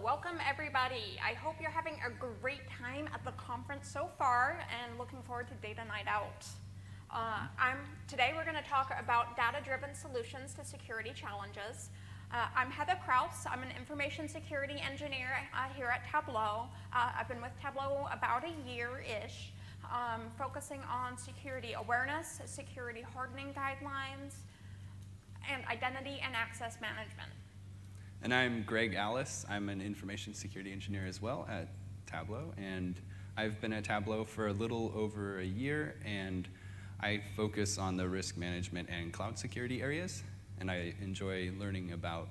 welcome everybody. I hope you're having a great time at the conference so far and looking forward to Data Night Out. Today we're going to talk about data-driven solutions to security challenges. I'm Heather Kraus. I'm an information security engineer here at Tableau. I've been with Tableau about a year-ish, focusing on security awareness, security hardening guidelines, and identity and access management. And I'm Greg Alice. I'm an information security engineer as well at Tableau, and I've been at Tableau for a little over a year, and I focus on the risk management and cloud security areas, and I enjoy learning about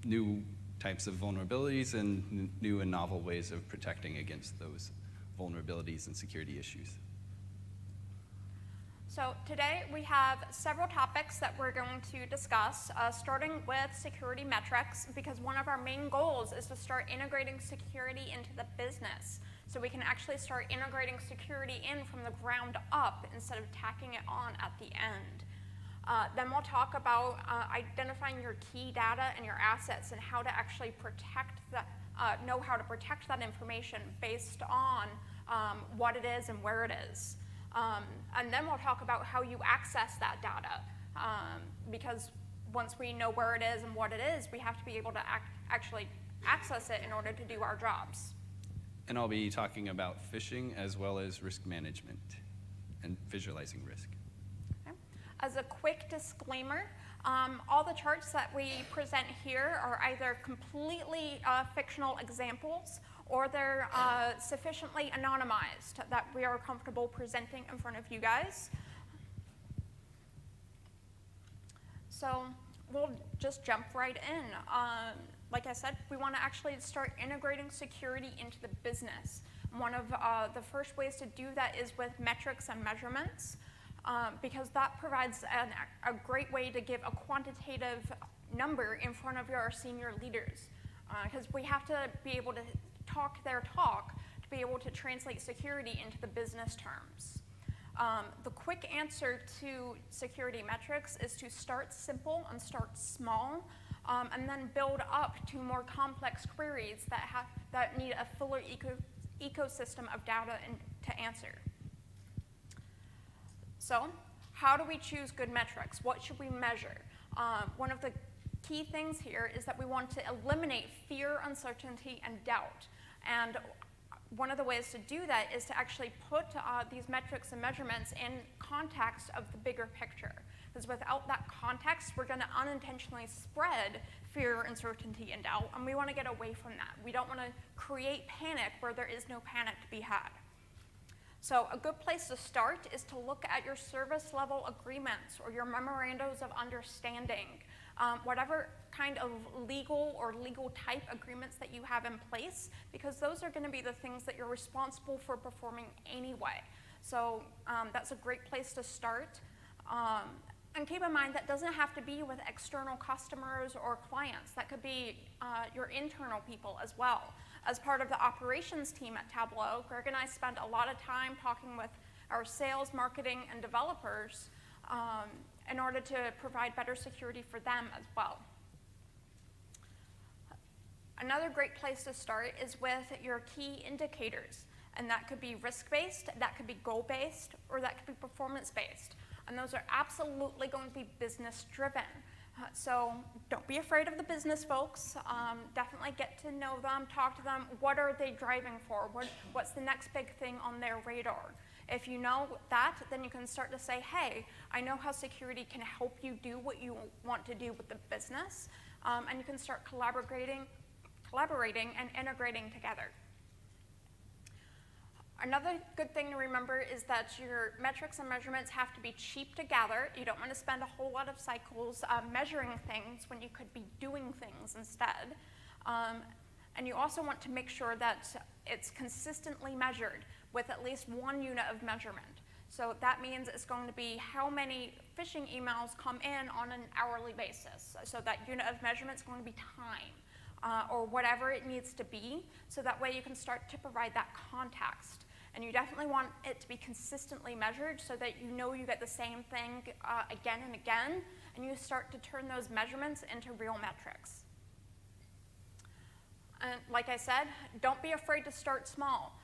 new types of vulnerabilities and new and novel ways of protecting against those vulnerabilities and security issues. So today we have several topics that we're going to discuss, starting with security metrics, because one of our main goals is to start integrating security into the business, so we can actually start integrating security in from the ground up instead of tacking it on at the end. Then we'll talk about identifying your key data and your assets and how to actually protect that, know how to protect that information based on what it is and where it is. And then we'll talk about how you access that data, because once we know where it is and what it is, we have to be able to actually access it in order to do our jobs. And I'll be talking about phishing as well as risk management and visualizing risk. Okay. As a quick disclaimer, all the charts that we present here are either completely fictional examples, or they're sufficiently anonymized that we are comfortable presenting in front of you guys. So we'll just jump right in. Like I said, we want to actually start integrating security into the business. One of the first ways to do that is with metrics and measurements, because that provides a great way to give a quantitative number in front of your senior leaders. Because we have to be able to talk their talk to be able to translate security into the business terms. The quick answer to security metrics is to start simple and start small, and then build up to more complex queries that need a fuller ecosystem of data to answer. So how do we choose good metrics? What should we measure? One of the key things here is that we want to eliminate fear, uncertainty, and doubt. And one of the ways to do that is to actually put these metrics and measurements in context of the bigger picture. Because without that context, we're going to unintentionally spread fear, uncertainty, and doubt, and we want to get away from that. We don't want to create panic where there is no panic to be had. So a good place to start is to look at your service level agreements or your memorandums of understanding. Whatever kind of legal or legal type agreements that you have in place, because those are going to be the things that you're responsible for performing anyway. So that's a great place to start. And keep in mind that doesn't have to be with external customers or clients. That could be your internal people as well. As part of the operations team at Tableau, Greg and I spend a lot of time talking with our sales, marketing, and developers in order to provide better security for them as well. Another great place to start is with your key indicators, and that could be risk-based, that could be goal-based, or that could be performance-based, and those are absolutely going to be business-driven. So don't be afraid of the business folks. Definitely get to know them, talk to them. What are they driving for? What's the next big thing on their radar? If you know that, then you can start to say, hey, I know how security can help you do what you want to do with the business, and you can start collaborating and integrating together. Another good thing to remember is that your metrics and measurements have to be cheap to gather. You don't want to spend a whole lot of cycles measuring things when you could be doing things instead. And you also want to make sure that it's consistently measured with at least one unit of measurement. So that means it's going to be how many phishing emails come in on an hourly basis. So that unit of measurement is going to be time, or whatever it needs to be, so that way you can start to provide that context. And you definitely want it to be consistently measured so that you know you get the same thing again and again, and you start to turn those measurements into real metrics. And like I said, don't be afraid to start small.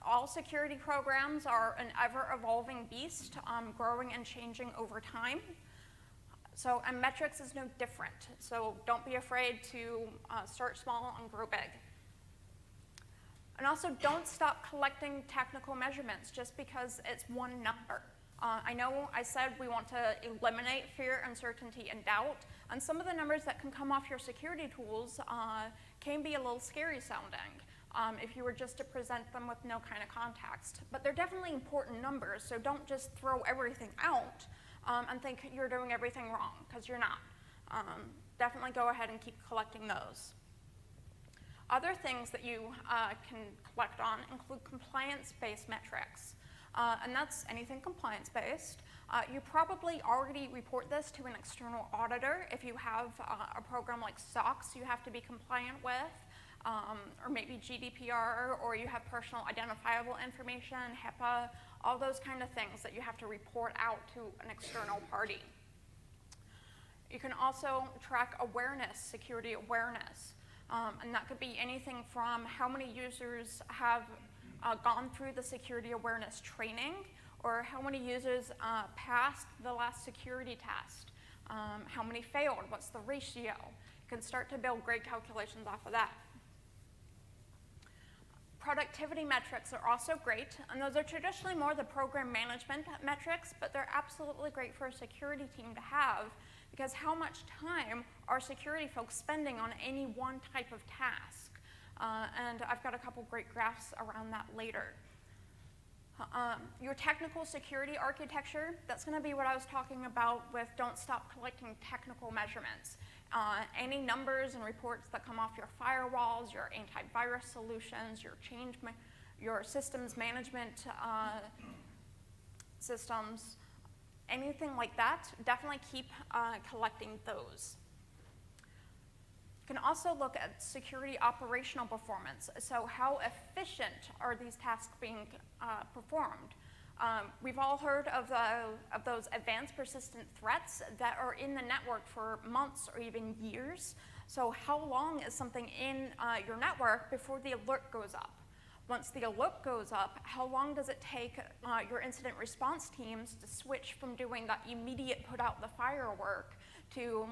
All security programs are an ever-evolving beast, growing and changing over time. So, and metrics is no different. So don't be afraid to start small and grow big. And also, don't stop collecting technical measurements just because it's one number. I know I said we want to eliminate fear, uncertainty, and doubt, and some of the numbers that can come off your security tools can be a little scary sounding if you were just to present them with no kind of context. But they're definitely important numbers, so don't just throw everything out and think you're doing everything wrong, because you're not. Definitely go ahead and keep collecting those. Other things that you can collect on include compliance-based metrics. And that's anything compliance-based. You probably already report this to an external auditor. If you have a program like SOX you have to be compliant with, or maybe GDPR, or you have personal identifiable information, HIPAA, all those kind of things that you have to report out to an external party. You can also track awareness, security awareness. And that could be anything from how many users have gone through the security awareness training, or how many users passed the last security test, how many failed, what's the ratio. You can start to build great calculations off of that. Productivity metrics are also great, and those are traditionally more the program management metrics, but they're absolutely great for a security team to have, because how much time are security folks spending on any one type of task? And I've got a couple great graphs around that later. Your technical security architecture, that's going to be what I was talking about with don't stop collecting technical measurements. Any numbers and reports that come off your firewalls, your antivirus solutions, your systems management systems, anything like that, definitely keep collecting those. You can also look at security operational performance. So how efficient are these tasks being performed? We've all heard of those advanced persistent threats that are in the network for months or even years. So how long is something in your network before the alert goes up? Once the alert goes up, how long does it take your incident response teams to switch from doing that immediate put out the fire work to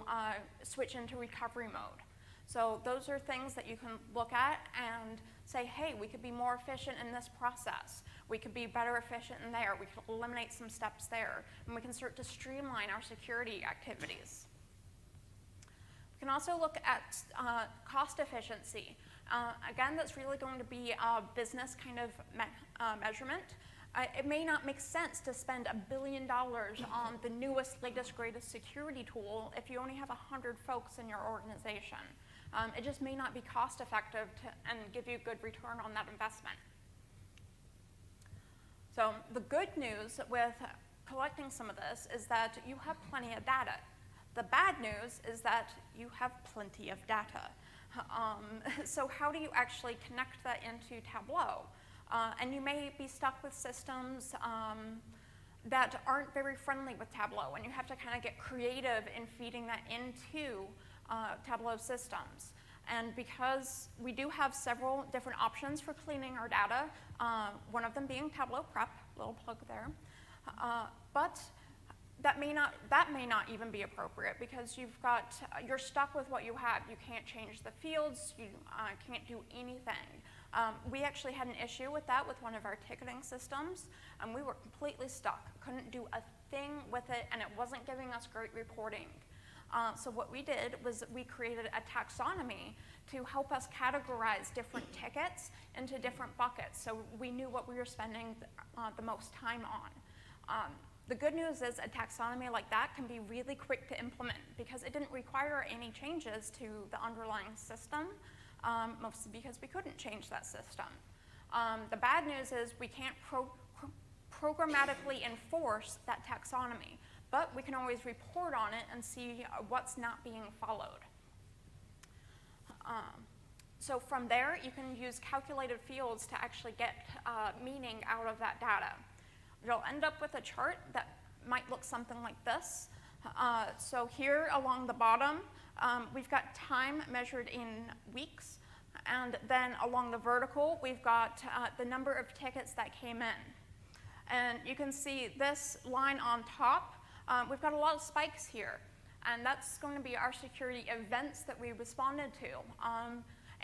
switch into recovery mode? So those are things that you can look at and say, hey, we could be more efficient in this process. We could be better efficient in there. We could eliminate some steps there. And we can start to streamline our security activities. We can also look at cost efficiency. Again, that's really going to be a business kind of measurement. It may not make sense to spend $1 billion on the newest, latest, greatest security tool if you only have 100 folks in your organization. It just may not be cost effective and give you good return on that investment. So the good news with collecting some of this is that you have plenty of data. The bad news is that you have plenty of data. So how do you actually connect that into Tableau? And you may be stuck with systems that aren't very friendly with Tableau, and you have to kind of get creative in feeding that into Tableau systems. And because we do have several different options for cleaning our data, one of them being Tableau Prep, little plug there, but that may not even be appropriate because you're stuck with what you have. You can't change the fields, you can't do anything. We actually had an issue with that with one of our ticketing systems, and we were completely stuck. Couldn't do a thing with it, and it wasn't giving us great reporting. So what we did was we created a taxonomy to help us categorize different tickets into different buckets, so we knew what we were spending the most time on. The good news is a taxonomy like that can be really quick to implement because it didn't require any changes to the underlying system, mostly because we couldn't change that system. The bad news is we can't programmatically enforce that taxonomy, but we can always report on it and see what's not being followed. So from there, you can use calculated fields to actually get meaning out of that data. You'll end up with a chart that might look something like this. So here along the bottom, we've got time measured in weeks. And then along the vertical, we've got the number of tickets that came in. And you can see this line on top, we've got a lot of spikes here. And that's going to be our security events that we responded to.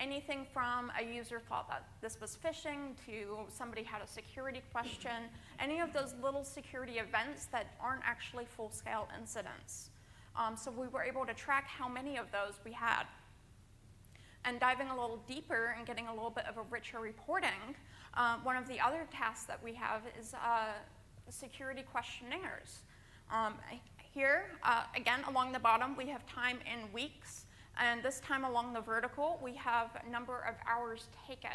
Anything from a user thought that this was phishing to somebody had a security question, any of those little security events that aren't actually full-scale incidents. So we were able to track how many of those we had. And diving a little deeper and getting a little bit of a richer reporting, one of the other tasks that we have is security questionnaires. Here, again, along the bottom, we have time in weeks. And this time along the vertical, we have a number of hours taken.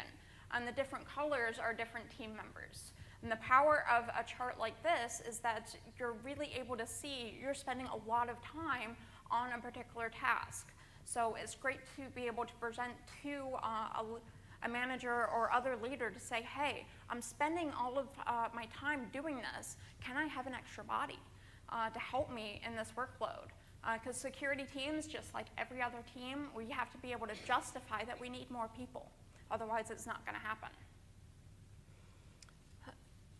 And the different colors are different team members. And the power of a chart like this is that you're really able to see you're spending a lot of time on a particular task. So it's great to be able to present to a manager or other leader to say, hey, I'm spending all of my time doing this. Can I have an extra body to help me in this workload? Because security teams, just like every other team, we have to be able to justify that we need more people. Otherwise, it's not going to happen.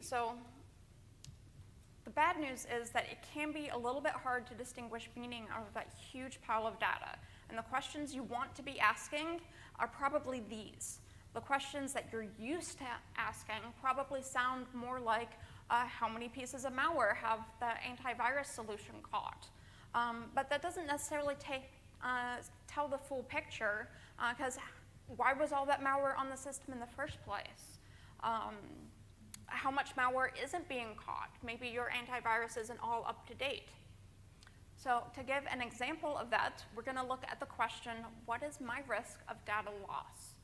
So the bad news is that it can be a little bit hard to distinguish meaning out of that huge pile of data. And the questions you want to be asking are probably these. The questions that you're used to asking probably sound more like how many pieces of malware have the antivirus solution caught? But that doesn't necessarily tell the full picture, because why was all that malware on the system in the first place? How much malware isn't being caught? Maybe your antivirus isn't all up to date. So to give an example of that, we're going to look at the question, what is my risk of data loss?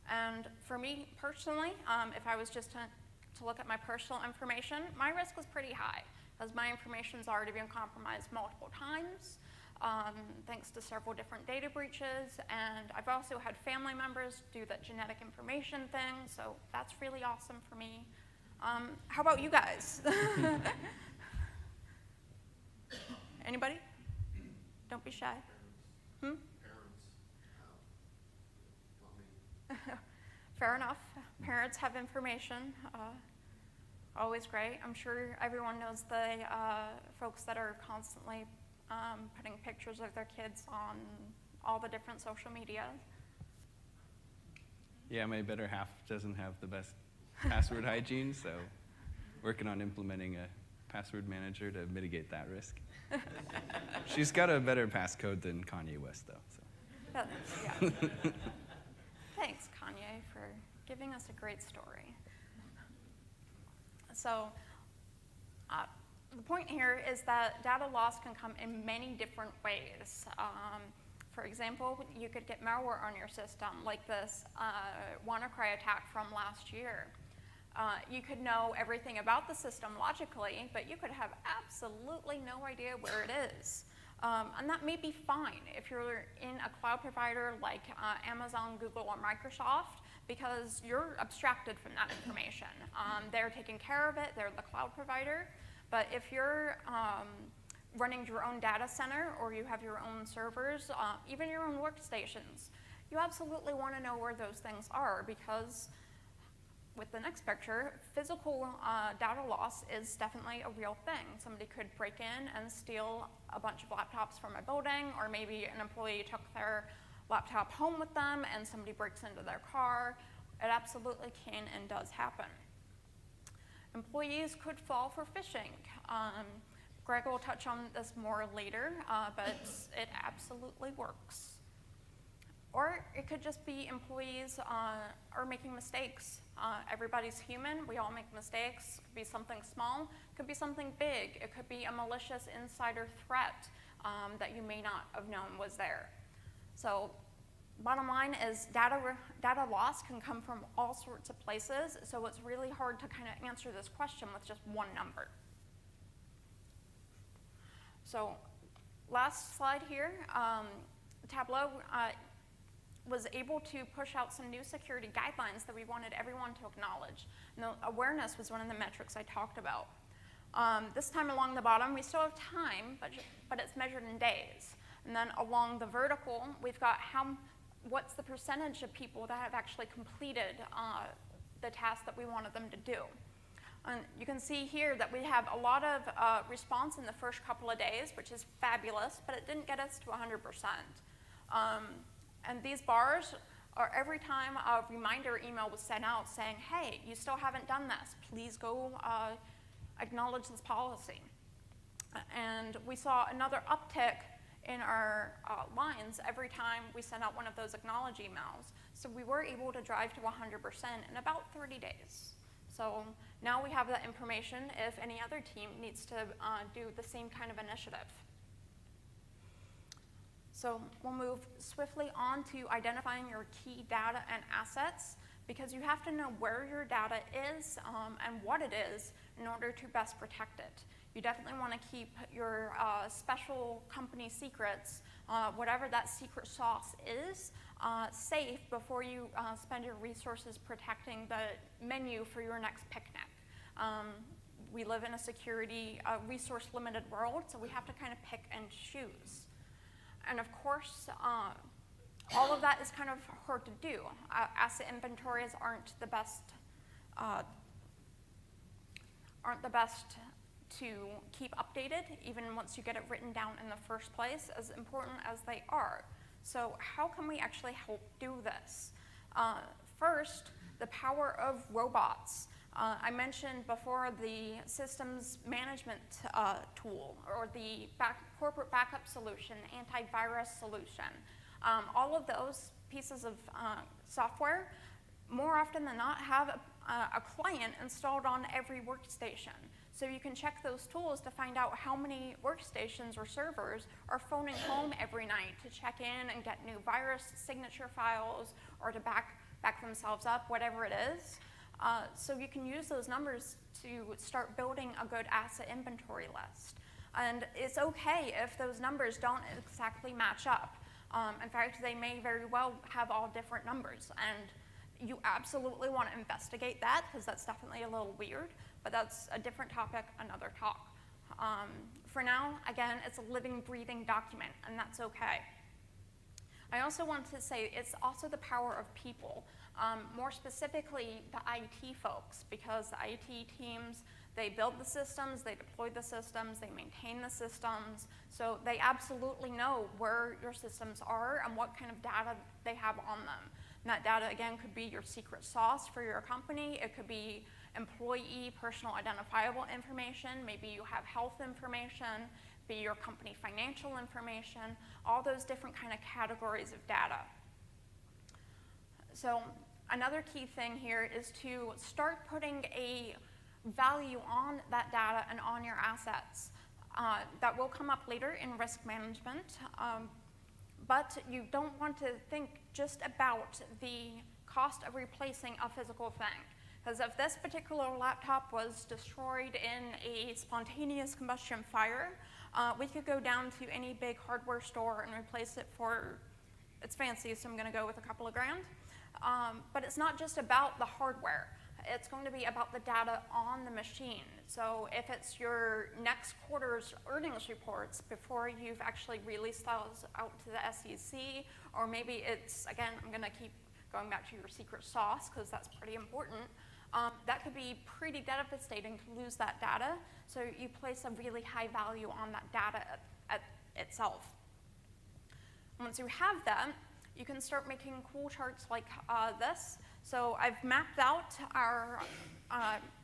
And for me personally, if I was just to look at my personal information, my risk was pretty high, because my information's already been compromised multiple times, thanks to several different data breaches, and I've also had family members do that genetic information thing, so that's really awesome for me. How about you guys? Anybody? Don't be shy. Parents. Fair enough. Parents have information. Always great. I'm sure everyone knows the folks that are constantly putting pictures of their kids on all the different social media. Yeah, my better half doesn't have the best password hygiene, so working on implementing a password manager to mitigate that risk. She's got a better passcode than Kanye West, though. So. Yeah. Thanks, Kanye, for giving us a great story. So the point here is that data loss can come in many different ways. For example, you could get malware on your system, like this WannaCry attack from last year. You could know everything about the system logically, but you could have absolutely no idea where it is. And that may be fine if you're in a cloud provider like Amazon, Google, or Microsoft, because you're abstracted from that information. They're taking care of it, they're the cloud provider. But if you're running your own data center, or you have your own servers, even your own workstations, you absolutely want to know where those things are, because with the next picture, physical data loss is definitely a real thing. Somebody could break in and steal a bunch of laptops from a building, or maybe an employee took their laptop home with them and somebody breaks into their car. It absolutely can and does happen. Employees could fall for phishing. Greg will touch on this more later, but it absolutely works. Or it could just be employees are making mistakes. Everybody's human, we all make mistakes. It could be something small, it could be something big. It could be a malicious insider threat that you may not have known was there. So bottom line is data loss can come from all sorts of places, so it's really hard to kind of answer this question with just one number. So last slide here, Tableau was able to push out some new security guidelines that we wanted everyone to acknowledge. And the awareness was one of the metrics I talked about. This time along the bottom, we still have time, but it's measured in days. And then along the vertical, we've got what's the percentage of people that have actually completed the task that we wanted them to do. And you can see here that we have a lot of response in the first couple of days, which is fabulous, but it didn't get us to 100%. And these bars are every time a reminder email was sent out saying, hey, you still haven't done this. Please go acknowledge this policy. And we saw another uptick in our lines every time we sent out one of those acknowledge emails. So we were able to drive to 100% in about 30 days. So now we have that information if any other team needs to do the same kind of initiative. So we'll move swiftly on to identifying your key data and assets, because you have to know where your data is and what it is in order to best protect it. You definitely want to keep your special company secrets, whatever that secret sauce is, safe before you spend your resources protecting the menu for your next picnic. We live in a security, resource-limited world, so we have to kind of pick and choose. And of course, all of that is kind of hard to do. Asset inventories aren't the best to keep updated, even once you get it written down in the first place, as important as they are. So how can we actually help do this? First, the power of robots. I mentioned before the systems management tool, or the corporate backup solution, antivirus solution. All of those pieces of software, more often than not, have a client installed on every workstation. So you can check those tools to find out how many workstations or servers are phoning home every night to check in and get new virus signature files, or to back themselves up, whatever it is. So you can use those numbers to start building a good asset inventory list. And it's okay if those numbers don't exactly match up. In fact, they may very well have all different numbers. And you absolutely want to investigate that, because that's definitely a little weird. But that's a different topic, another talk. For now, again, it's a living, breathing document, and that's okay. I also want to say it's also the power of people, more specifically the IT folks, because the IT teams, they build the systems, they deploy the systems, they maintain the systems, so they absolutely know where your systems are and what kind of data they have on them. And that data, again, could be your secret sauce for your company. It could be employee personal identifiable information. Maybe you have health information, be your company financial information, all those different kind of categories of data. So another key thing here is to start putting a value on that data and on your assets. That will come up later in risk management, but you don't want to think just about the cost of replacing a physical thing. Because if this particular laptop was destroyed in a spontaneous combustion fire, we could go down to any big hardware store and replace it for, it's fancy, so I'm going to go with a couple of grand. But it's not just about the hardware. It's going to be about the data on the machine. So if it's your next quarter's earnings reports before you've actually released those out to the SEC, or maybe it's, again, I'm going to keep going back to your secret sauce because that's pretty important. That could be pretty devastating to lose that data. So you place a really high value on that data itself. Once you have that, you can start making cool charts like this. So I've mapped out our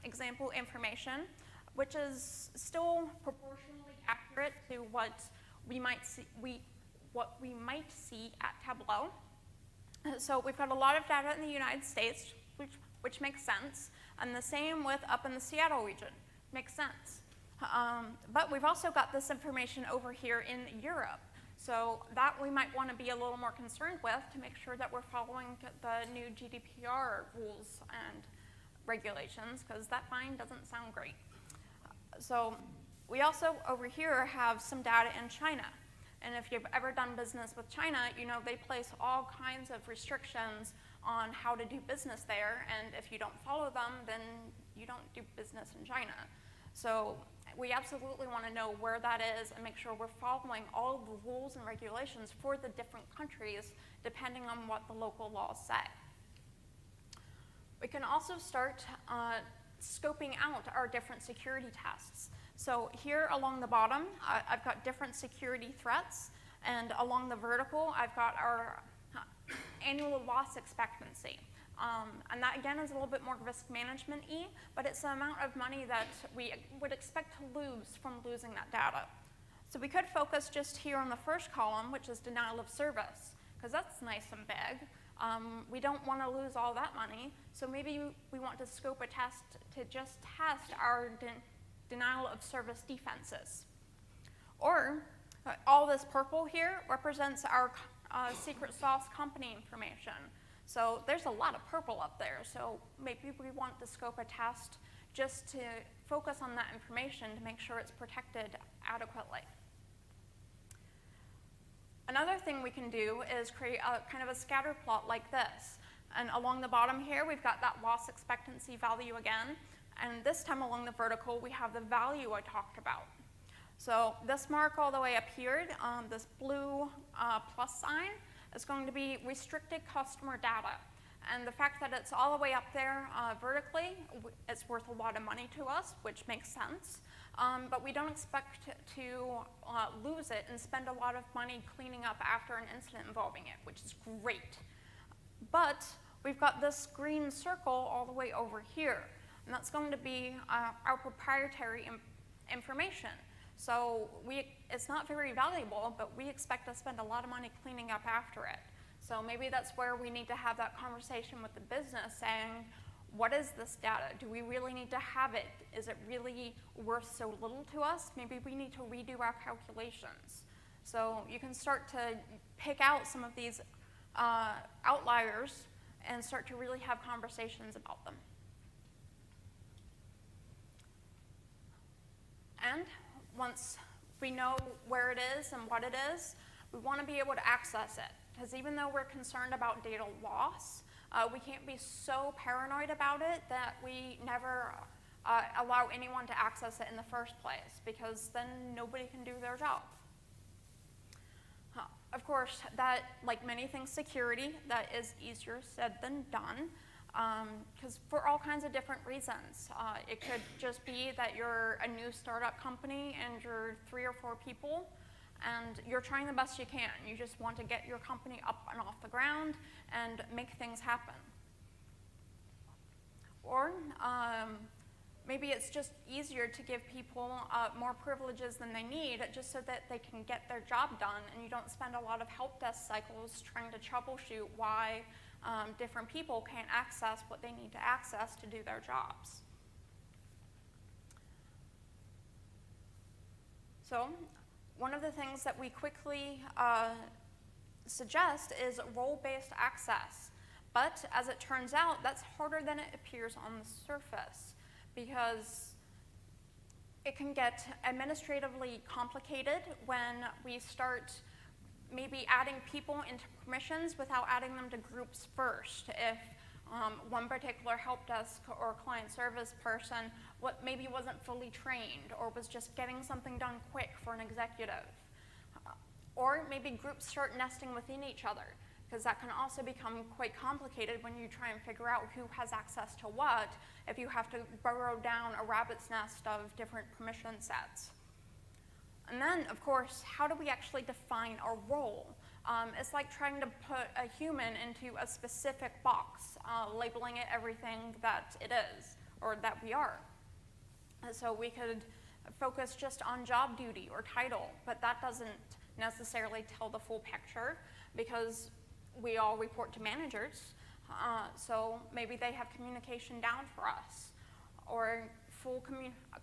example information, which is still proportionally accurate to what we might see at Tableau. So we've got a lot of data in the United States, which makes sense, and the same with up in the Seattle region, makes sense. But we've also got this information over here in Europe. So that we might want to be a little more concerned with to make sure that we're following the new GDPR rules and regulations, because that fine doesn't sound great. So we also over here have some data in China. And if you've ever done business with China, you know they place all kinds of restrictions on how to do business there, and if you don't follow them, then you don't do business in China. So we absolutely want to know where that is and make sure we're following all of the rules and regulations for the different countries depending on what the local laws say. We can also start scoping out our different security tests. So here along the bottom, I've got different security threats, and along the vertical, I've got our annual loss expectancy. And that, again, is a little bit more risk management-y, but it's the amount of money that we would expect to lose from losing that data. So we could focus just here on the first column, which is denial of service, because that's nice and big. We don't want to lose all that money, so maybe we want to scope a test to just test our denial of service defenses. Or all this purple here represents our secret sauce company information. So there's a lot of purple up there, so maybe we want to scope a test just to focus on that information to make sure it's protected adequately. Another thing we can do is create a kind of a scatter plot like this. And along the bottom here, we've got that loss expectancy value again. And this time along the vertical, we have the value I talked about. So this mark all the way up here, this blue plus sign, is going to be restricted customer data. And the fact that it's all the way up there vertically, it's worth a lot of money to us, which makes sense. But we don't expect to lose it and spend a lot of money cleaning up after an incident involving it, which is great. But we've got this green circle all the way over here, and that's going to be our proprietary information. So it's not very valuable, but we expect to spend a lot of money cleaning up after it. So maybe that's where we need to have that conversation with the business saying, what is this data? Do we really need to have it? Is it really worth so little to us? Maybe we need to redo our calculations. So you can start to pick out some of these outliers and start to really have conversations about them. And once we know where it is and what it is, we want to be able to access it. Because even though we're concerned about data loss, we can't be so paranoid about it that we never allow anyone to access it in the first place, because then nobody can do their job. Of course, that, like many things security, that is easier said than done, because for all kinds of different reasons. It could just be that you're a new startup company and you're 3 or 4 people, and you're trying the best you can. You just want to get your company up and off the ground and make things happen. Or maybe it's just easier to give people more privileges than they need just so that they can get their job done, and you don't spend a lot of help desk cycles trying to troubleshoot why different people can't access what they need to access to do their jobs. So one of the things that we quickly suggest is role-based access. But as it turns out, that's harder than it appears on the surface, because it can get administratively complicated when we start maybe adding people into permissions without adding them to groups first. If one particular help desk or client service person maybe wasn't fully trained or was just getting something done quick for an executive. Or maybe groups start nesting within each other, because that can also become quite complicated when you try and figure out who has access to what if you have to burrow down a rabbit's nest of different permission sets. And then, of course, how do we actually define a role? It's like trying to put a human into a specific box, labeling it everything that it is, or that we are. So we could focus just on job duty or title, but that doesn't necessarily tell the full picture, because we all report to managers, so maybe they have communication down for us, or full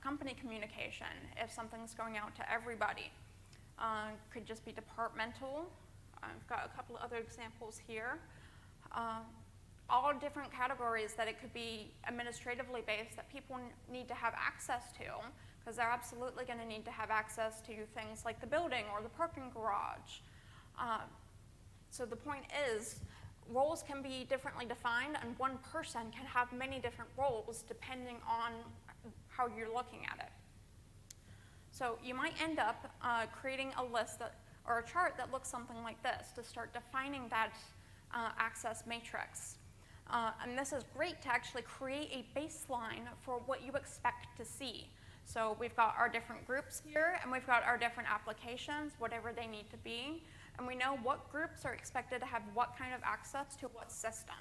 company communication if something's going out to everybody. Could just be departmental. I've got a couple of other examples here. All different categories that it could be administratively based that people need to have access to, because they're absolutely going to need to have access to things like the building or the parking garage. So the point is, roles can be differently defined, and one person can have many different roles depending on how you're looking at it. So you might end up creating a list or a chart that looks something like this to start defining that access matrix. And this is great to actually create a baseline for what you expect to see. So we've got our different groups here, and we've got our different applications, whatever they need to be, and we know what groups are expected to have what kind of access to what system.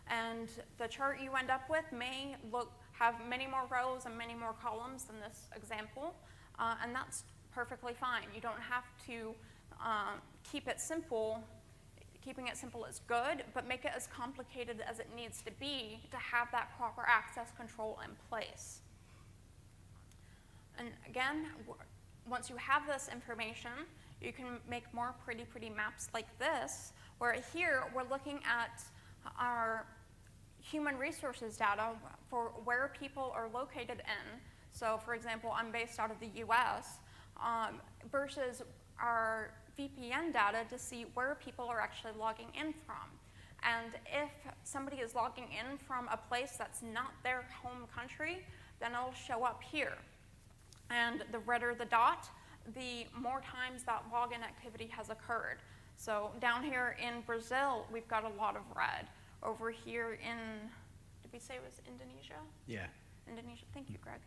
And the chart you end up with may have many more rows and many more columns than this example, and that's perfectly fine. You don't have to keep it simple. Keeping it simple is good, but make it as complicated as it needs to be to have that proper access control in place. And again, once you have this information, you can make more pretty maps like this, where here we're looking at our human resources data for where people are located in. So for example, I'm based out of the US, versus our VPN data to see where people are actually logging in from. And if somebody is logging in from a place that's not their home country, then it'll show up here. And the redder the dot, the more times that login activity has occurred. So down here in Brazil, we've got a lot of red. Over here in, did we say it was Indonesia? Yeah. Indonesia, thank you, Greg.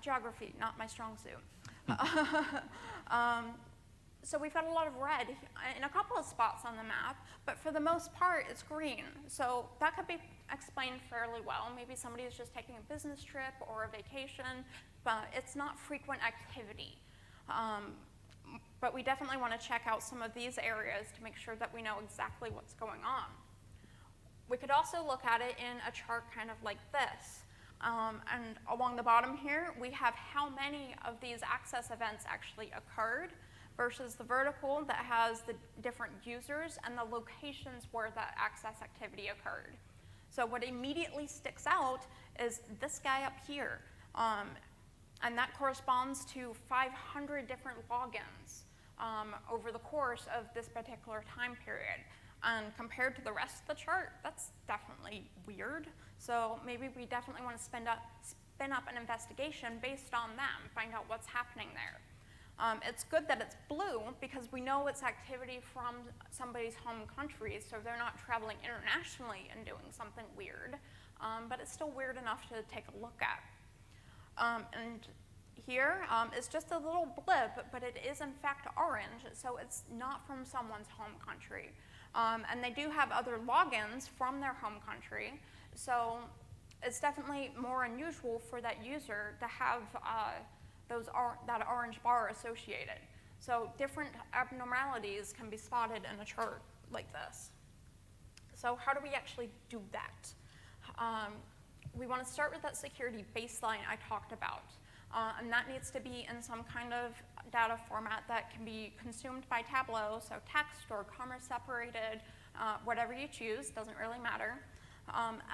Geography, not my strong suit. So we've got a lot of red in a couple of spots on the map, but for the most part, it's green. So that could be explained fairly well. Maybe somebody is just taking a business trip or a vacation, but it's not frequent activity. But we definitely want to check out some of these areas to make sure that we know exactly what's going on. We could also look at it in a chart kind of like this. And along the bottom here, we have how many of these access events actually occurred versus the vertical that has the different users and the locations where that access activity occurred. So what immediately sticks out is this guy up here. And that corresponds to 500 different logins over the course of this particular time period. And compared to the rest of the chart, that's definitely weird. So maybe we definitely want to spin up an investigation based on them, find out what's happening there. It's good that it's blue because we know it's activity from somebody's home country, so they're not traveling internationally and doing something weird, but it's still weird enough to take a look at. And here is just a little blip, but it is in fact orange, so it's not from someone's home country. And they do have other logins from their home country, so it's definitely more unusual for that user to have that orange bar associated. So different abnormalities can be spotted in a chart like this. So how do we actually do that? We want to start with that security baseline I talked about. And that needs to be in some kind of data format that can be consumed by Tableau, so text or comma separated, whatever you choose, doesn't really matter.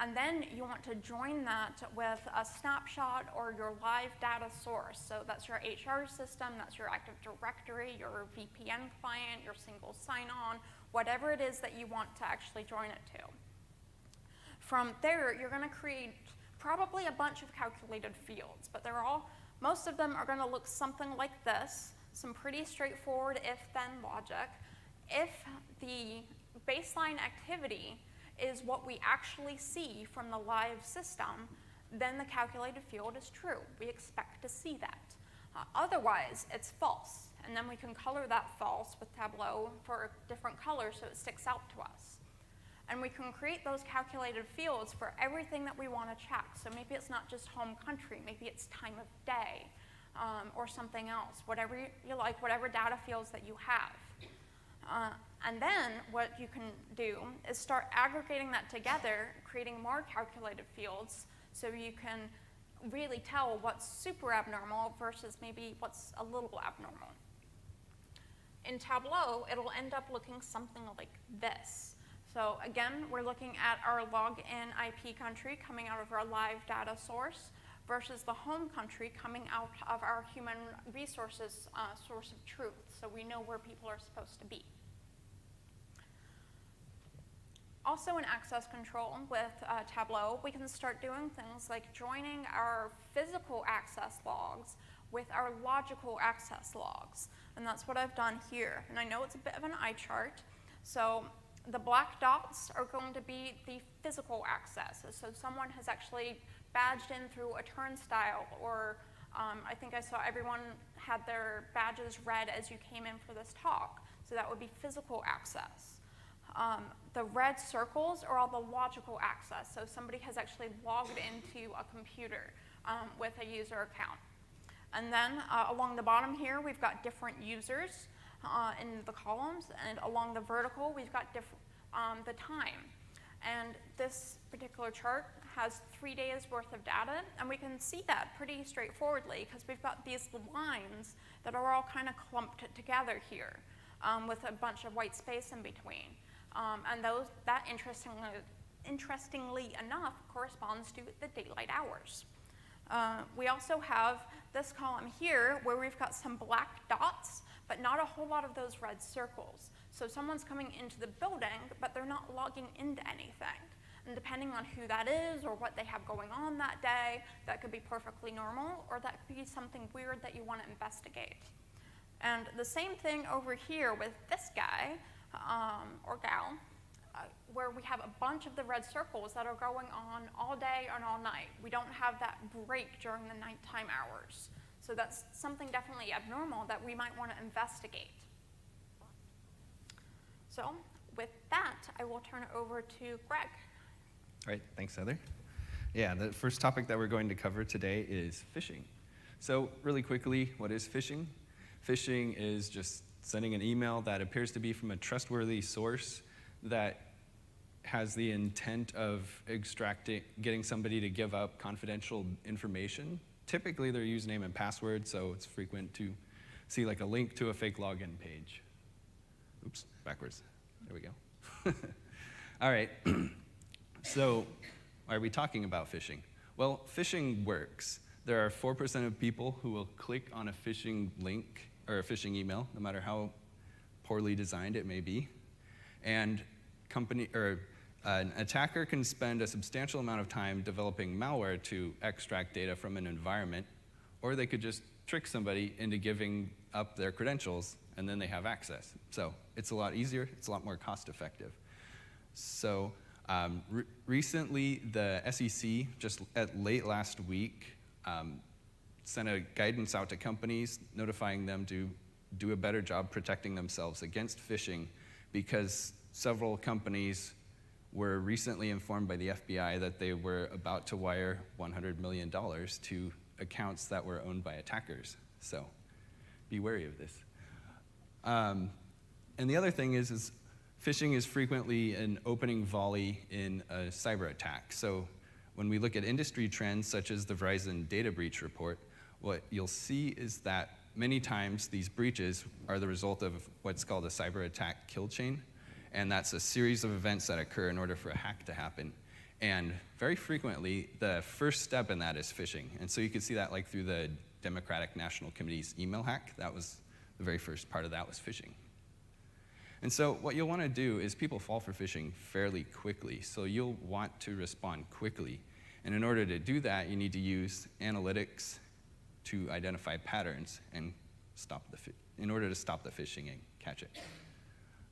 And then you want to join that with a snapshot or your live data source. So that's your HR system, that's your Active Directory, your VPN client, your single sign-on, whatever it is that you want to actually join it to. From there, you're going to create probably a bunch of calculated fields, but most of them are going to look something like this, some pretty straightforward if-then logic. If the baseline activity is what we actually see from the live system, then the calculated field is true. We expect to see that. Otherwise, it's false, and then we can color that false with Tableau for different colors so it sticks out to us. And we can create those calculated fields for everything that we want to check. So maybe it's not just home country, maybe it's time of day, or something else, whatever you like, whatever data fields that you have. And then what you can do is start aggregating that together, creating more calculated fields, so you can really tell what's super abnormal versus maybe what's a little abnormal. In Tableau, it'll end up looking something like this. So again, we're looking at our login IP country coming out of our live data source versus the home country coming out of our human resources source of truth, so we know where people are supposed to be. Also in access control with Tableau, we can start doing things like joining our physical access logs with our logical access logs. And that's what I've done here. And I know it's a bit of an eye chart. So the black dots are going to be the physical access. So someone has actually badged in through a turnstile, or I think I saw everyone had their badges read as you came in for this talk. So that would be physical access. The red circles are all the logical access. So somebody has actually logged into a computer with a user account. And then along the bottom here, we've got different users in the columns, and along the vertical, we've got the time. And this particular chart has 3 days worth of data, and we can see that pretty straightforwardly because we've got these lines that are all kind of clumped together here with a bunch of white space in between. And that interestingly enough corresponds to the daylight hours. We also have this column here where we've got some black dots, but not a whole lot of those red circles. So someone's coming into the building, but they're not logging into anything. And depending on who that is or what they have going on that day, that could be perfectly normal, or that could be something weird that you want to investigate. And the same thing over here with this guy, or gal, where we have a bunch of the red circles that are going on all day and all night. We don't have that break during the nighttime hours. So that's something definitely abnormal that we might want to investigate. So with that, I will turn it over to Greg. All right, thanks, Heather. Yeah, the first topic that we're going to cover today is phishing. So really quickly, what is phishing? Phishing is just sending an email that appears to be from a trustworthy source that has the intent of getting somebody to give up confidential information. Typically their username and password, so it's frequent to see like a link to a fake login page. Oops, backwards. There we go. All right, so why are we talking about phishing? Well, phishing works. There are 4% of people who will click on a phishing link or a phishing email, no matter how poorly designed it may be. And an attacker can spend a substantial amount of time developing malware to extract data from an environment, or they could just trick somebody into giving up their credentials, and then they have access. So it's a lot easier, it's a lot more cost effective. So recently, the SEC, just late last week, sent a guidance out to companies notifying them to do a better job protecting themselves against phishing, because several companies were recently informed by the FBI that they were about to wire $100 million to accounts that were owned by attackers. So be wary of this. And the other thing is phishing is frequently an opening volley in a cyber attack. So when we look at industry trends such as the Verizon data breach report, what you'll see is that many times these breaches are the result of what's called a cyber attack kill chain. And that's a series of events that occur in order for a hack to happen. And very frequently, the first step in that is phishing. And so you can see that like through the Democratic National Committee's email hack. That was the very first part of that was phishing. And so what you'll want to do is people fall for phishing fairly quickly. So you'll want to respond quickly. And in order to do that, you need to use analytics to identify patterns and in order to stop the phishing and catch it.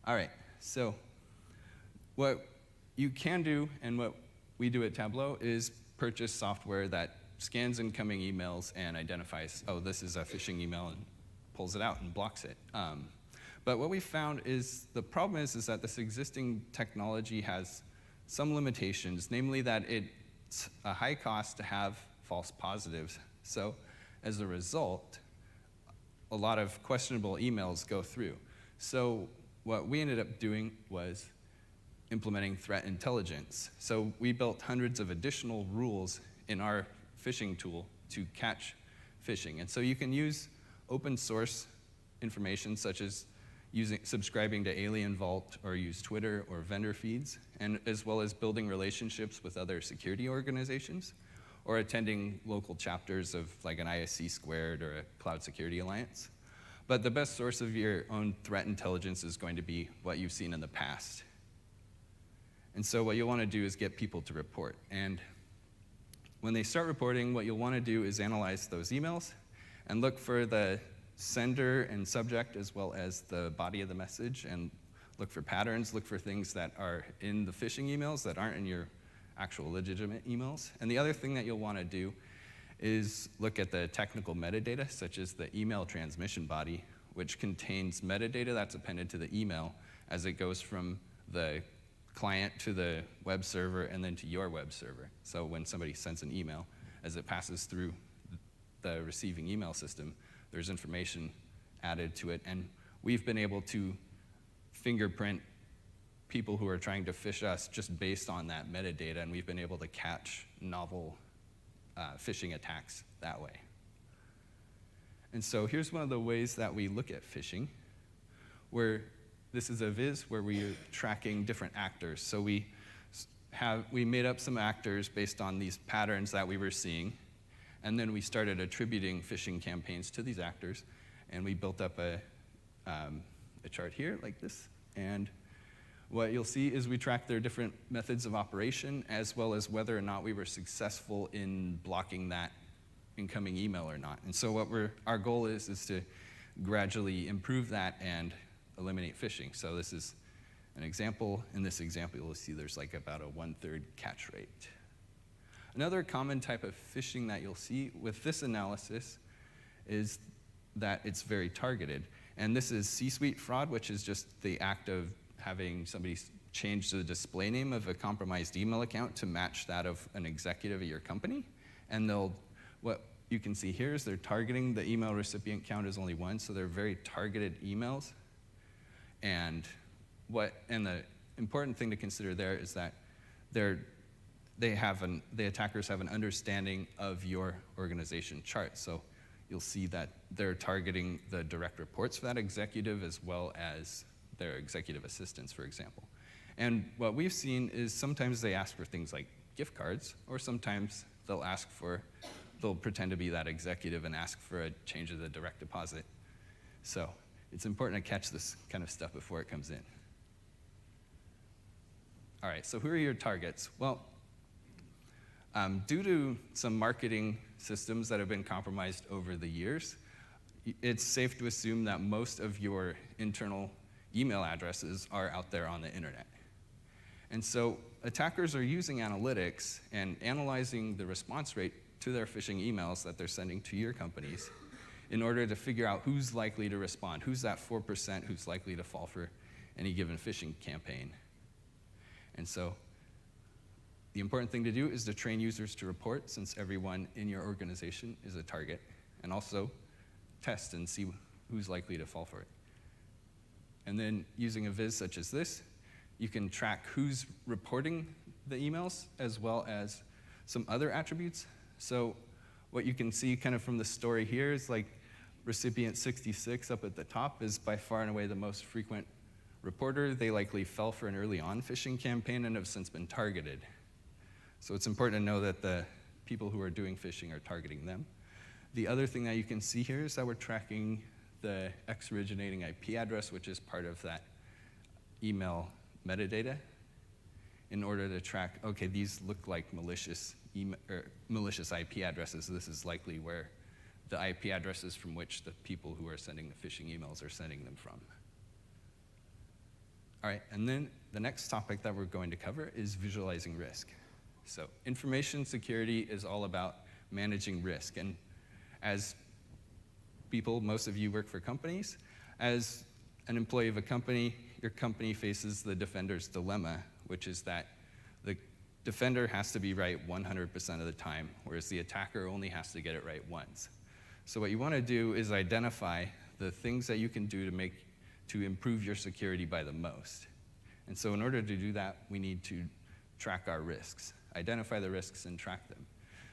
All right. So what you can do, and what we do at Tableau, is purchase software that scans incoming emails and identifies, oh, this is a phishing email, and pulls it out and blocks it. But what we found is the problem is that this existing technology has some limitations, namely that it's a high cost to have false positives. So as a result, a lot of questionable emails go through. So what we ended up doing was implementing threat intelligence. So we built hundreds of additional rules in our phishing tool to catch phishing. And so you can use open source information such as subscribing to Alien Vault or use Twitter or vendor feeds, and as well as building relationships with other security organizations or attending local chapters of like an ISC Squared or a Cloud Security Alliance. But the best source of your own threat intelligence is going to be what you've seen in the past. And so what you'll want to do is get people to report. And when they start reporting, what you'll want to do is analyze those emails and look for the sender and subject as well as the body of the message, and look for patterns, look for things that are in the phishing emails that aren't in your actual legitimate emails. And the other thing that you'll want to do is look at the technical metadata, such as the email transmission body, which contains metadata that's appended to the email as it goes from the client to the web server and then to your web server. So when somebody sends an email, as it passes through the receiving email system, there's information added to it. And we've been able to fingerprint people who are trying to phish us just based on that metadata, and we've been able to catch novel phishing attacks that way. And so here's one of the ways that we look at phishing, where this is a viz where we're tracking different actors. So we made up some actors based on these patterns that we were seeing, and then we started attributing phishing campaigns to these actors, and we built up a chart here like this. And what you'll see is we track their different methods of operation, as well as whether or not we were successful in blocking that incoming email or not. And so what our goal is to gradually improve that and eliminate phishing. So this is an example. In this example, you'll see there's like about a 1/3 catch rate. Another common type of phishing that you'll see with this analysis is that it's very targeted. And this is C-suite fraud, which is just the act of having somebody change the display name of a compromised email account to match that of an executive at your company. And what you can see here is they're targeting the email recipient count is only 1, so they're very targeted emails. And the important thing to consider there is that the attackers have an understanding of your organization chart. So you'll see that they're targeting the direct reports for that executive as well as their executive assistants, for example. And what we've seen is sometimes they ask for things like gift cards, or sometimes they'll pretend to be that executive and ask for a change of the direct deposit. So it's important to catch this kind of stuff before it comes in. All right, so who are your targets? Well, due to some marketing systems that have been compromised over the years, it's safe to assume that most of your internal email addresses are out there on the internet. And so attackers are using analytics and analyzing the response rate to their phishing emails that they're sending to your companies in order to figure out who's likely to respond, who's that 4% who's likely to fall for any given phishing campaign. And so the important thing to do is to train users to report, since everyone in your organization is a target, and also test and see who's likely to fall for it. And then using a viz such as this, you can track who's reporting the emails as well as some other attributes. So what you can see kind of from the story here is like recipient 66 up at the top is by far and away the most frequent reporter. They likely fell for an early on phishing campaign and have since been targeted. So it's important to know that the people who are doing phishing are targeting them. The other thing that you can see here is that we're tracking the X-originating IP address, which is part of that email metadata, in order to track, okay, these look like malicious IP addresses. This is likely where the IP addresses from which the people who are sending the phishing emails are sending them from. All right, and then the next topic that we're going to cover is visualizing risk. So information security is all about managing risk. And as people, most of you work for companies. As an employee of a company, your company faces the defender's dilemma, which is that the defender has to be right 100% of the time, whereas the attacker only has to get it right once. So what you want to do is identify the things that you can do to improve your security by the most. And so in order to do that, we need to track our risks, identify the risks and track them.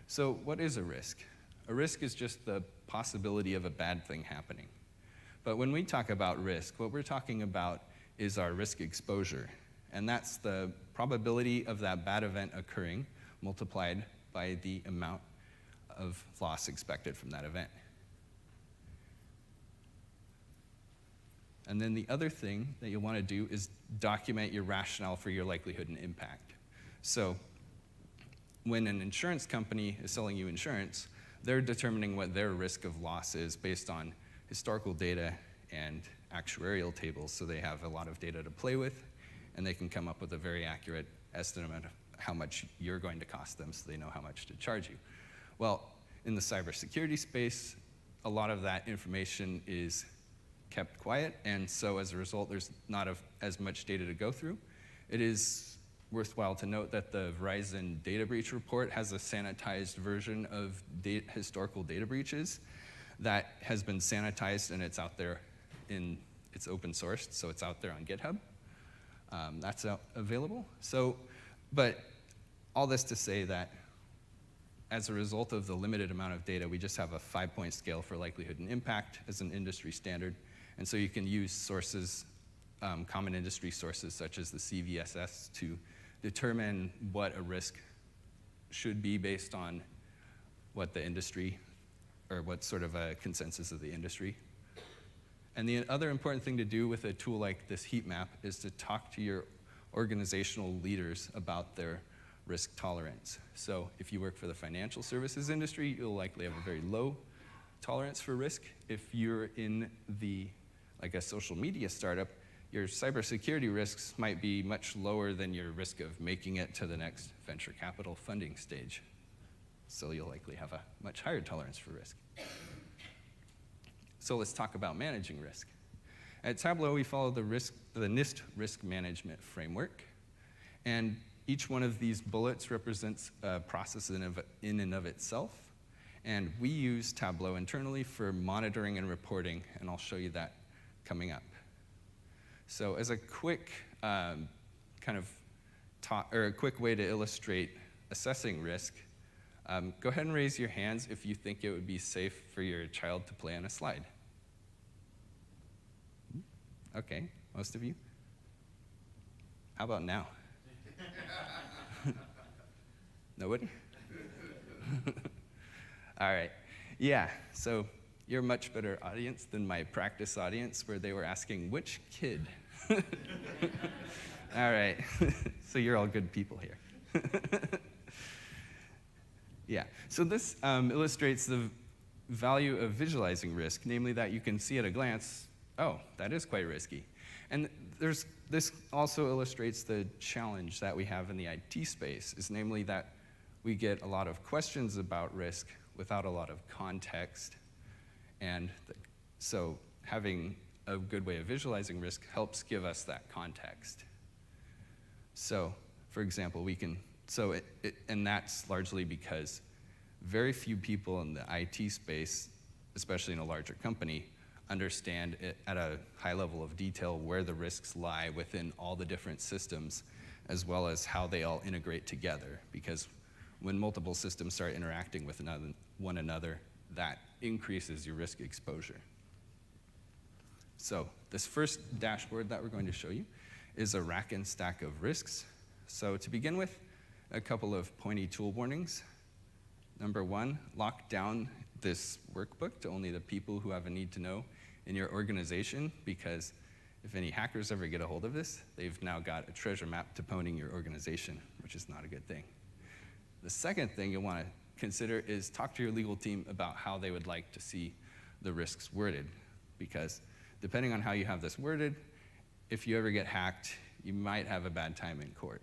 So what is a risk? A risk is just the possibility of a bad thing happening. But when we talk about risk, what we're talking about is our risk exposure. And that's the probability of that bad event occurring multiplied by the amount of loss expected from that event. And then the other thing that you'll want to do is document your rationale for your likelihood and impact. So when an insurance company is selling you insurance, they're determining what their risk of loss is based on historical data and actuarial tables, so they have a lot of data to play with, and they can come up with a very accurate estimate of how much you're going to cost them, so they know how much to charge you. Well, in the cybersecurity space, a lot of that information is kept quiet, and so as a result, there's not as much data to go through. It is worthwhile to note that the Verizon data breach report has a sanitized version of historical data breaches that has been sanitized, and it's out there it's open sourced, so it's out there on GitHub. That's available. But all this to say that as a result of the limited amount of data, we just have a 5-point scale for likelihood and impact as an industry standard. And so you can use sources, common industry sources such as the CVSS, to determine what a risk should be based on what the industry, or what sort of a consensus of the industry. And the other important thing to do with a tool like this heat map is to talk to your organizational leaders about their risk tolerance. So if you work for the financial services industry, you'll likely have a very low tolerance for risk. If you're in like a social media startup, your cybersecurity risks might be much lower than your risk of making it to the next venture capital funding stage. So you'll likely have a much higher tolerance for risk. So let's talk about managing risk. At Tableau, we follow the NIST risk management framework. And each one of these bullets represents a process in and of itself. And we use Tableau internally for monitoring and reporting, and I'll show you that coming up. So as a quick a quick way to illustrate assessing risk, go ahead and raise your hands if you think it would be safe for your child to play on a slide. Okay, most of you. How about now? Nobody? All right. Yeah, so you're a much better audience than my practice audience where they were asking, which kid? All right. So you're all good people here. Yeah, so this illustrates the value of visualizing risk, namely that you can see at a glance, oh, that is quite risky. And this also illustrates the challenge that we have in the IT space, is namely that we get a lot of questions about risk without a lot of context. And so having a good way of visualizing risk helps give us that context. So, for example, and that's largely because very few people in the IT space, especially in a larger company, understand it at a high level of detail where the risks lie within all the different systems, as well as how they all integrate together. Because when multiple systems start interacting with one another, that increases your risk exposure. So this first dashboard that we're going to show you is a rack and stack of risks. So to begin with, a couple of pointy tool warnings. Number one, lock down this workbook to only the people who have a need to know in your organization, because if any hackers ever get a hold of this, they've now got a treasure map to pwning your organization, which is not a good thing. The second thing you'll want to consider is talk to your legal team about how they would like to see the risks worded, because depending on how you have this worded, if you ever get hacked, you might have a bad time in court.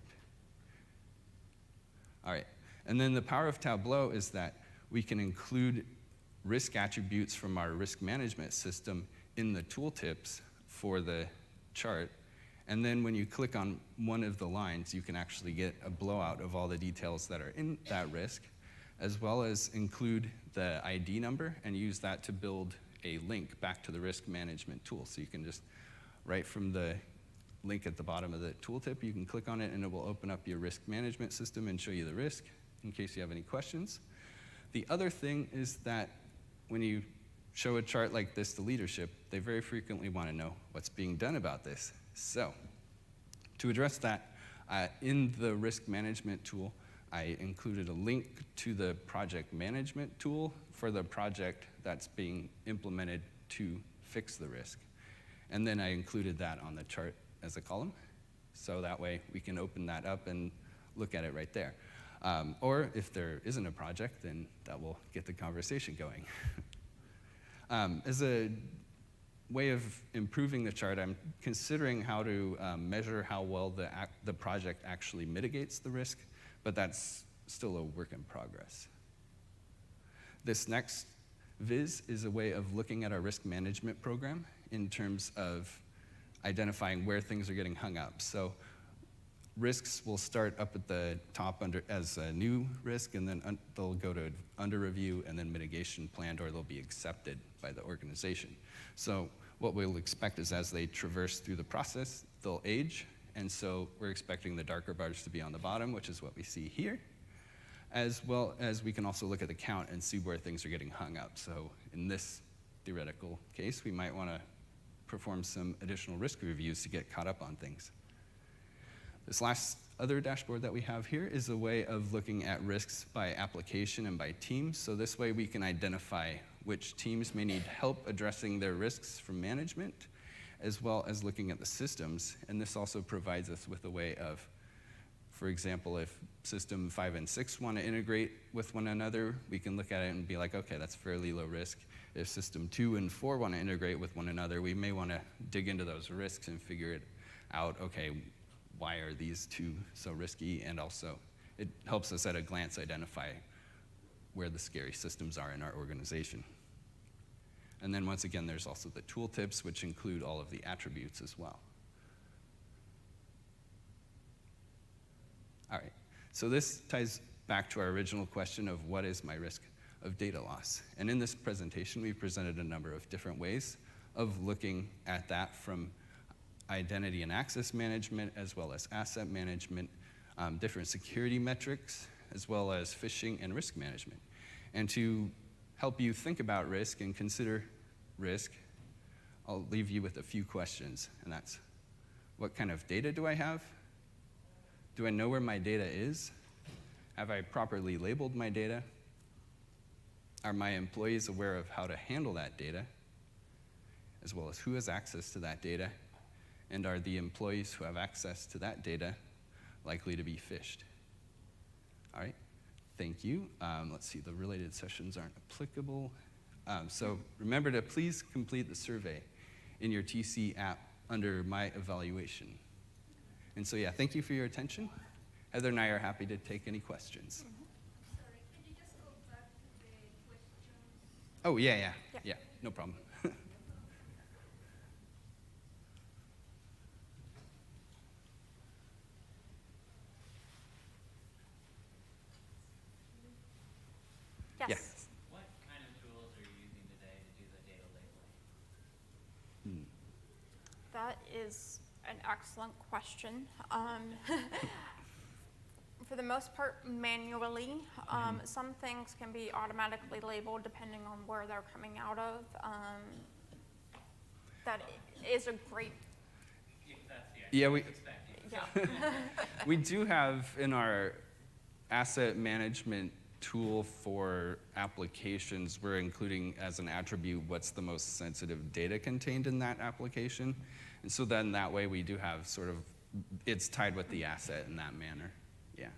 All right, and then the power of Tableau is that we can include risk attributes from our risk management system in the tooltips for the chart. And then when you click on one of the lines, you can actually get a blowout of all the details that are in that risk, as well as include the ID number and use that to build a link back to the risk management tool. So you can just, right from the link at the bottom of the tooltip, you can click on it and it will open up your risk management system and show you the risk in case you have any questions. The other thing is that when you show a chart like this to leadership, they very frequently want to know what's being done about this. So to address that, in the risk management tool, I included a link to the project management tool for the project that's being implemented to fix the risk. And then I included that on the chart as a column. So that way we can open that up and look at it right there. Or if there isn't a project, then that will get the conversation going. As a way of improving the chart, I'm considering how to measure how well the project actually mitigates the risk, but that's still a work in progress. This next viz is a way of looking at our risk management program in terms of identifying where things are getting hung up. So risks will start up at the top as a new risk, and then they'll go to under review and then mitigation planned, or they'll be accepted by the organization. So what we'll expect is as they traverse through the process, they'll age, and so we're expecting the darker bars to be on the bottom, which is what we see here, as well as we can also look at the count and see where things are getting hung up. So in this theoretical case, we might want to perform some additional risk reviews to get caught up on things. This last other dashboard that we have here is a way of looking at risks by application and by team. So this way we can identify which teams may need help addressing their risks from management, as well as looking at the systems. And this also provides us with a way of, for example, if system 5 and 6 want to integrate with one another, we can look at it and be like, okay, that's fairly low risk. If system 2 and 4 want to integrate with one another, we may want to dig into those risks and figure it out, okay, why are these two so risky? And also, it helps us at a glance identify where the scary systems are in our organization. And then once again, there's also the tooltips, which include all of the attributes as well. All right, so this ties back to our original question of what is my risk of data loss? And in this presentation, we presented a number of different ways of looking at that, from identity and access management, as well as asset management, different security metrics, as well as phishing and risk management. And to help you think about risk and consider risk, I'll leave you with a few questions, and that's, what kind of data do I have? Do I know where my data is? Have I properly labeled my data? Are my employees aware of how to handle that data, as well as who has access to that data? And are the employees who have access to that data likely to be phished? All right, thank you. Let's see, the related sessions aren't applicable. So remember to please complete the survey in your TC app under My Evaluation. And so yeah, thank you for your attention. Heather and I are happy to take any questions. Sorry, could you just go back to the questions? Oh, yeah, no problem. Yes. Yes. What kind of tools are you using today to do the data labeling? That is an excellent question. For the most part, manually. Some things can be automatically labeled depending on where they're coming out of. That is a great, If that's the Yeah, idea, we- expecting. yeah. We do have in our asset management tool for applications, we're including as an attribute what's the most sensitive data contained in that application. And so then that way we do have sort of, it's tied with the asset in that manner. Yeah.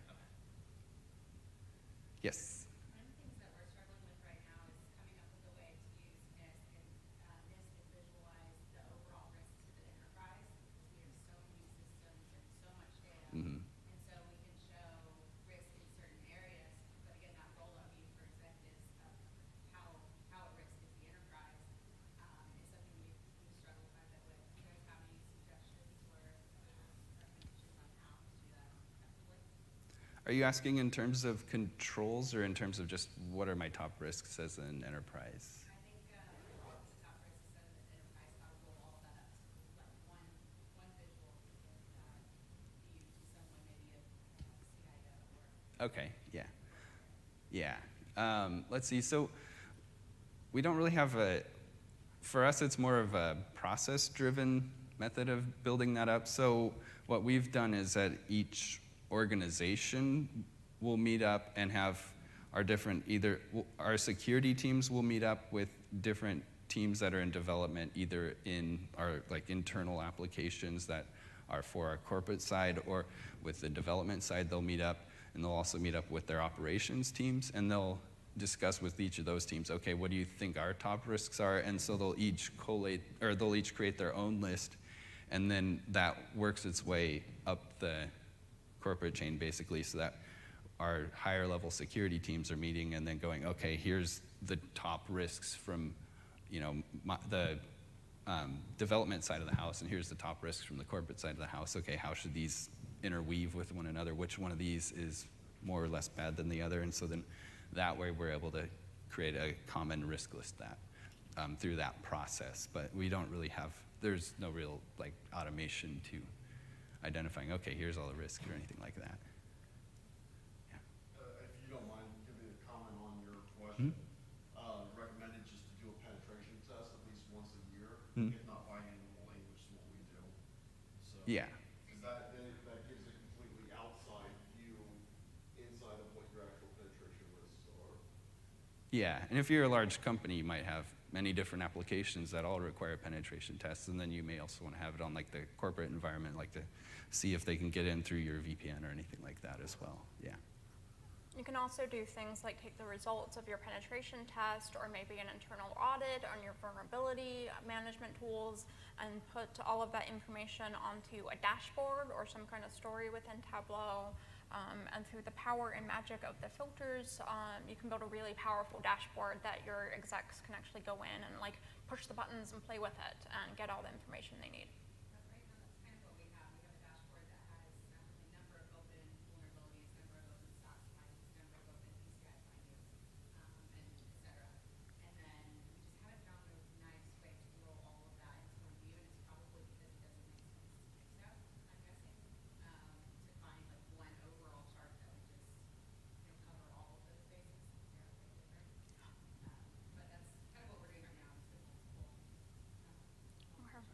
Yes. One of the things that we're struggling with right now is coming up with a way to use NIST and visualize the overall risk to the enterprise, because we have so many systems and so much data. Mhm. And so we can show risk in certain areas, but again, that roll-up view for executives of how at risk is the enterprise is something we've struggled quite a bit with. Do you guys have any suggestions or recommendations on how to do that effectively? Are you asking in terms of controls or in terms of just what are my top risks as an enterprise? I think the top risks of the enterprise, how to roll all that up to like one visual view to someone, maybe a CIO or. Okay, yeah. Yeah. Let's see, so we don't really have for us it's more of a process-driven method of building that up. So what we've done is that each organization will meet up and have our different, our security teams will meet up with different teams that are in development, either in our like internal applications that are for our corporate side, or with the development side they'll meet up. and they'll also meet up with their operations teams, and they'll discuss with each of those teams, okay, what do you think our top risks are? And so they'll each collate, or they'll each create their own list, and then that works its way up the corporate chain basically, so that our higher level security teams are meeting and then going, okay, here's the top risks from, you know, the development side of the house, and here's the top risks from the corporate side of the house. Okay, how should these interweave with one another? Which one of these is more or less bad than the other? And so then that way we're able to create a common risk list that through that process. But we don't really have, there's no real like automation to identifying, okay, here's all the risks or anything like that. Yeah. If you don't mind giving a comment on your question, recommended just to do a penetration test at least once a year, if not biannual, which is what we do. So, Yeah. because that gives a completely outside view inside of what your actual penetration risks are. Yeah, and if you're a large company, you might have many different applications that all require penetration tests, and then you may also want to have it on like the corporate environment, like to see if they can get in through your VPN or anything like that as well. Yeah. You can also do things like take the results of your penetration test or maybe an internal audit on your vulnerability management tools and put all of that information onto a dashboard or some kind of story within Tableau. And through the power and magic of the filters, you can build a really powerful dashboard that your execs can actually go in and like push the buttons and play with it and get all the information they need. But right now, that's kind of what we have. We have a dashboard that has a number of open vulnerabilities, number of open stock findings, number of open PCI findings, and et cetera. And then we just haven't found a nice way to roll all of that into one view, and it's probably because it doesn't make sense mixed up, I'm guessing, to find like one overall chart that would just cover all of those bases. They're quite different. But that's kind of what we're doing right now. Is with multiple Okay. charts.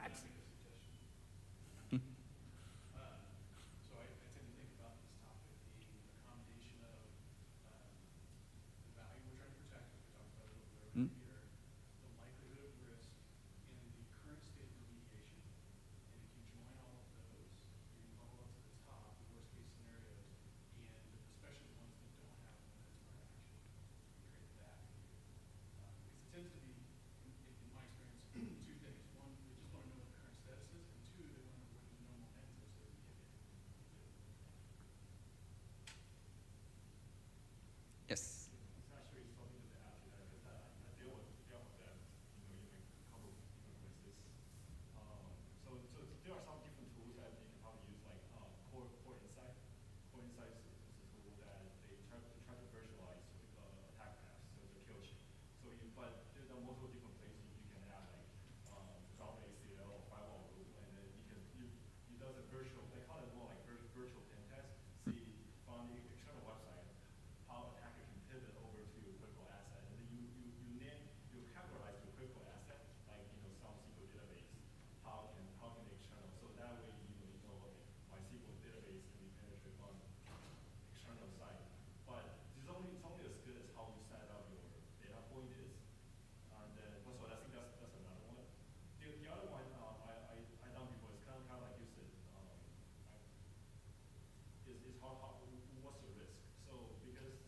I'd- So I tend to think about this topic being a combination of the value we're trying to protect, which we talked about a little bit earlier here, the likelihood of risk, and the current state of remediation. And if you join all of those, you can bubble up to the top, the worst case scenarios, and especially the ones that don't have mandatory action, create that view. Because it tends to be, in my experience, two things. One, they just want to know what the current status is, and two, they want to know what the normal end is so they can get it. Yes. It's actually something to add to that because I deal with that, you know, in a couple of different places. So there are some different tools that you can probably use, like Core Insight. Core Insight is a tool that they try to virtualize attack paths, so it's a kill chain. So but there are multiple different places you can add, like drop ACL or firewall rule, and then you does a virtual, they call it more like virtual pen test. See from the external website how attacker can pivot over to your critical asset, and then you categorize your critical asset, like some SQL database. How can the external? So that way you know okay, my SQL database can be penetrated on external side, but it's only as good as how you set up your data point is. And then so I think that's another one. The other one I done before is kind of like you said. Is how what's the risk? So because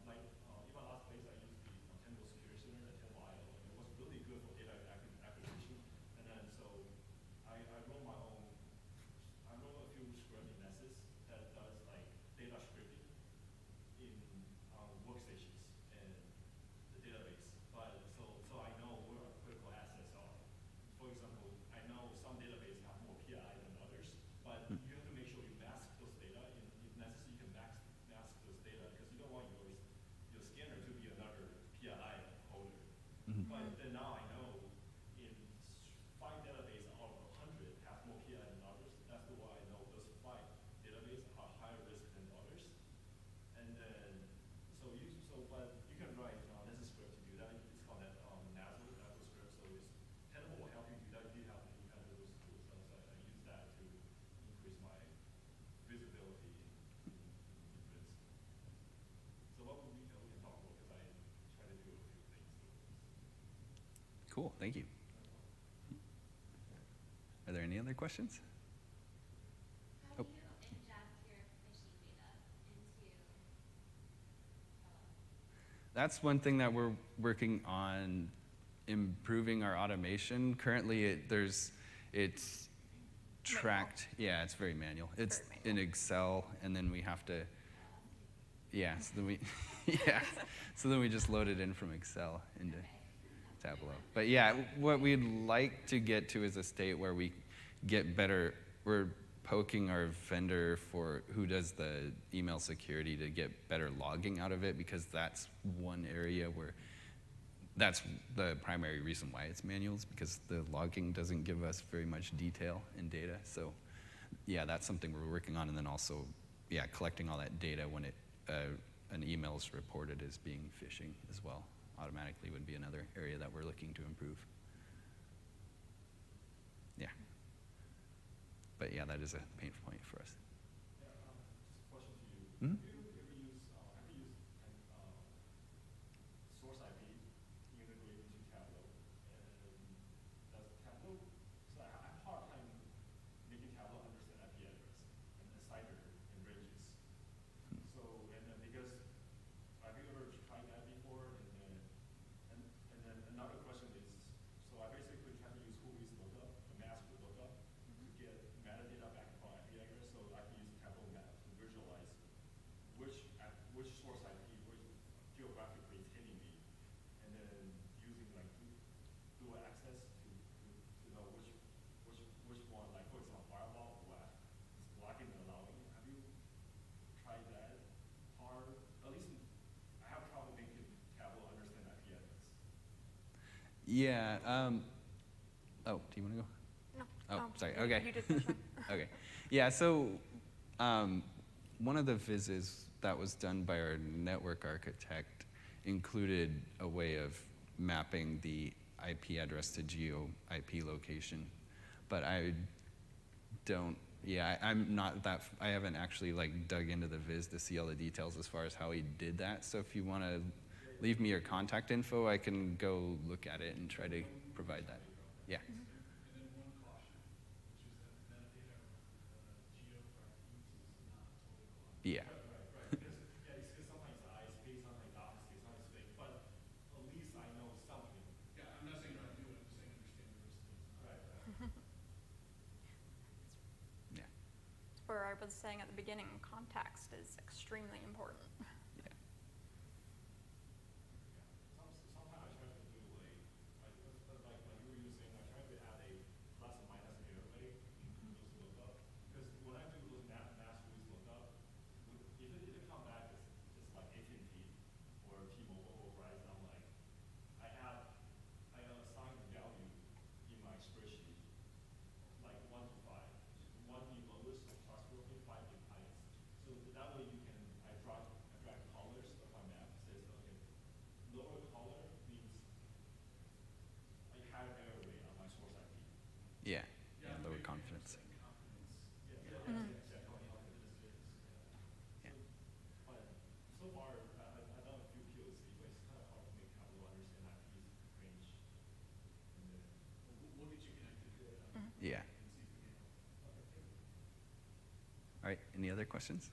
like even last place I used the Tableau Security Center at Tableau, and it was really good for data acquisition. And then so I wrote my own. I wrote a few scripting methods that does like data scripting in workstations and the database. But so I know where our critical assets are. For example, I know some databases have more PI than others, but you have to make sure you mask those data. If necessary, you can mask those data because you don't want your scanner to be another PI holder. But then now I know in 5 databases out of 100 have more PI than others. That's why I know those 5 databases are higher risk than others. And then but you can write there's a script to do that. It's called that NASL script. So Tenable will help you do that if you have any kind of those tools. So I use that to increase my visibility in risk. So what we can talk about because I try to do a few things. Cool. Thank you. Are there any other questions? How do you inject your That's one thing that we're working on, improving our automation. Currently, it's tracked. Yeah, it's very manual. It's Very in manual. Excel, and then we have to. Yeah, so then we, yeah, so then we just load it in from Excel into Tableau. But yeah, what we'd like to get to is a state where we get better. We're poking our vendor for who does the email security to get better logging out of it, because that's one area where that's the primary reason why it's manuals, because the logging doesn't give us very much detail and data. So yeah, that's something we're working on. And then also, yeah, collecting all that data when an email is reported as being phishing as well automatically would be another area that we're looking to improve. Yeah. But yeah, that is a pain point for us. Yeah, just a question to you. Mhm. Do you ever use, source IP integrated into Tableau? And does Tableau, so I have a hard time making Tableau understand IP address and the CIDR and ranges. So, and then because, have you ever tried that before? And then another question is, so I basically try to use whois lookup, a mask lookup, to get metadata back from IP address, so I can use Tableau map to visualize which source IP, which geographically is hitting me, and then using like dual access to know which one, like for example, firewall black is blocking and allowing. Have you tried that part? At least I have trouble making Tableau understand IP address. Yeah. Oh, do you want to go? No. Oh, sorry. Okay. You did finish up. Okay. Yeah, so one of the vizzes that was done by our network architect included a way of mapping the IP address to geo IP location. But I don't, yeah, I'm not that, I haven't actually like dug into the viz to see all the details as far as how he did that. So if you want to leave me your contact info, I can go look at it and try to provide that. Yeah. And then one caution, which is that metadata geographies is not totally correct. Yeah. Right. Because, yeah, it's because sometimes ISP, sometimes DOCSP, sometimes fake, but at least I know something. Yeah, I'm not saying I do it, I'm just saying understand the risk. Right. Yeah. Where I was saying at the beginning, context is extremely important. Yeah. Sometimes I try to do like you were saying, I try to add a plus or minus airway into those lookup. Because when I do those mass rules lookup, if it come back as just like AT&T or T-Mobile or Verizon, I'm like, I assign the value in my spreadsheet, like 1 to 5. 1 being lowest, trustworthy, 5 being highest. So that way you can, I drag colors of my map, says, okay, lower color means I have airway on my source IP. Yeah. Yeah. Lower confidence. Yeah. But so far, I've done a few POC, but it's kind of hard to make Tableau understand IP's range. And then we'll get you connected to it. Yeah. And see if we can help. All right. Any other questions?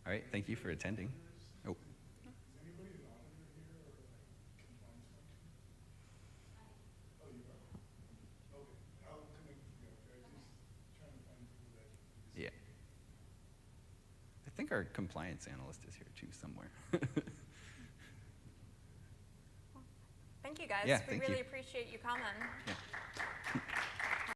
All right. Thank you for attending. Oh. Is anybody an auditor here or like compliance function? Oh, you are? Okay, I'll connect with you. I'm just trying to find people that can do this. Yeah. I think our compliance analyst is here too somewhere. Thank you guys. Yeah, we thank really you. appreciate you coming. Yeah.